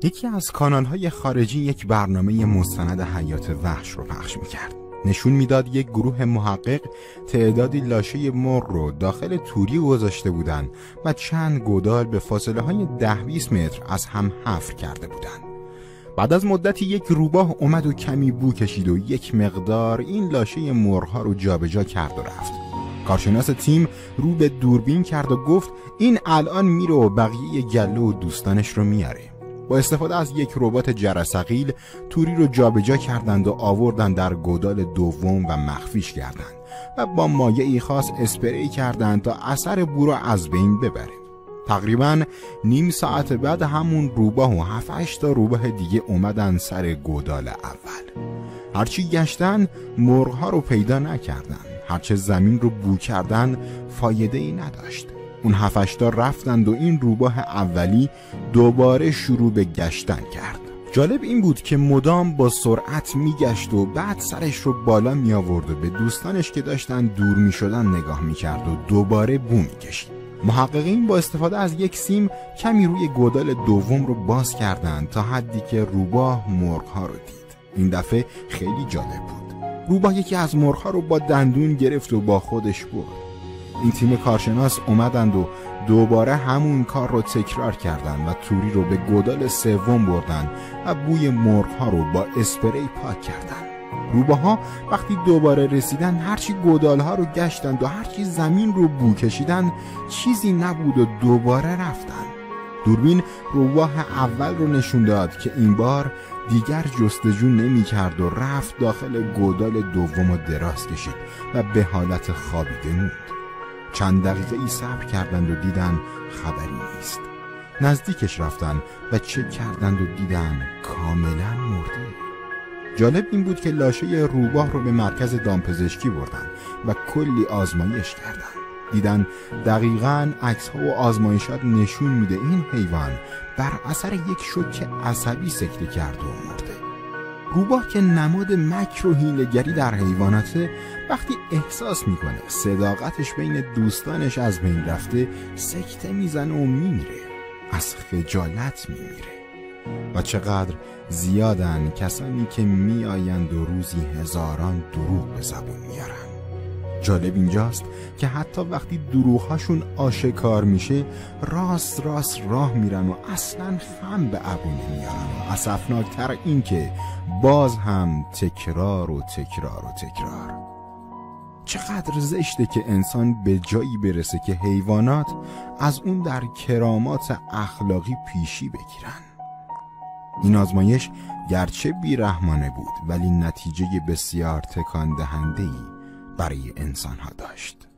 یکی از کانال‌های خارجی یک برنامه مستند حیات وحش رو پخش می‌کرد. نشون میداد یک گروه محقق تعدادی لاشه مرغ رو داخل توری گذاشته بودن و چند گودال به فاصله‌های 10-20 متر از هم حفر کرده بودن. بعد از مدتی یک روباه اومد و کمی بو کشید و یک مقدار این لاشه مرغ‌ها رو جابجا کرد و رفت. کارشناس تیم رو به دوربین کرد و گفت این الان میره و بقیه گله و دوستانش رو میاره. با استفاده از یک ربات جرثقیل توری رو جابجا کردند و آوردن در گودال دوم و مخفیش کردند و با مایعی خاص اسپری کردند تا اثر بو را از بین ببره. تقریباً نیم ساعت بعد همون روباه و 7-8 تا روباه دیگه اومدن سر گودال اول. هرچی گشتن مرغ‌ها رو پیدا نکردن. هرچه زمین رو بو کردن فایده ای نداشت. اون 7-8 تا رفتند و این روباه اولی دوباره شروع به گشتن کرد. جالب این بود که مدام با سرعت میگشت و بعد سرش رو بالا می آورد و به دوستانش که داشتن دور می شدن نگاه می کرد و دوباره بو می کشید. محققین با استفاده از یک سیم کمی روی گودال دوم رو باز کردند تا حدی که روباه مرغ‌ها رو دید. این دفعه خیلی جالب بود. روباه یکی از مرغ‌ها رو با دندون گرفت و با خودش برد. این تیم کارشناس اومدند و دوباره همون کار رو تکرار کردند و توری رو به گودال سوم بردن و بوی مرغ‌ها رو با اسپری پاک کردند. روباها وقتی دوباره رسیدن هرچی گودال‌ها رو گشتند و هرچی زمین رو بو کشیدن چیزی نبود و دوباره رفتن. دوربین روباه اول رو نشون داد که این بار دیگر جستجو نمی کرد و رفت داخل گودال دوم و دراز کشید و به حالت خوابیده موند. چند دقیقه ای صبر کردند و دیدن خبری نیست. نزدیکش رفتن و چک کردند و دیدن کاملا مرده. جالب این بود که لاشه روباه رو به مرکز دامپزشکی بردن و کلی آزمایش کردند. دیدن دقیقاً عکس‌ها و آزمایشات نشون میده این حیوان بر اثر یک شوک عصبی سکته کرده و مرده. روباه که نماد مکر و حیله‌گری در حیواناته، وقتی احساس میکنه صداقتش بین دوستانش از بین رفته سکته میزنه و میمیره. از خجالت میمیره. و چقدر زیادن کسانی که میآیند و روزی هزاران دروغ به زبون میارن. جالب اینجاست که حتی وقتی دروغ‌هاشون آشکار میشه راست راه میرن و اصلاً خم به ابرو نمیارن. و اسفناکتر این که باز هم تکرار و تکرار و تکرار. چقدر زشته که انسان به جایی برسه که حیوانات از اون در کرامات اخلاقی پیشی بگیرن. این آزمایش گرچه بیرحمانه بود ولی نتیجه بسیار تکان دهنده‌ای برای انسان‌ها داشت.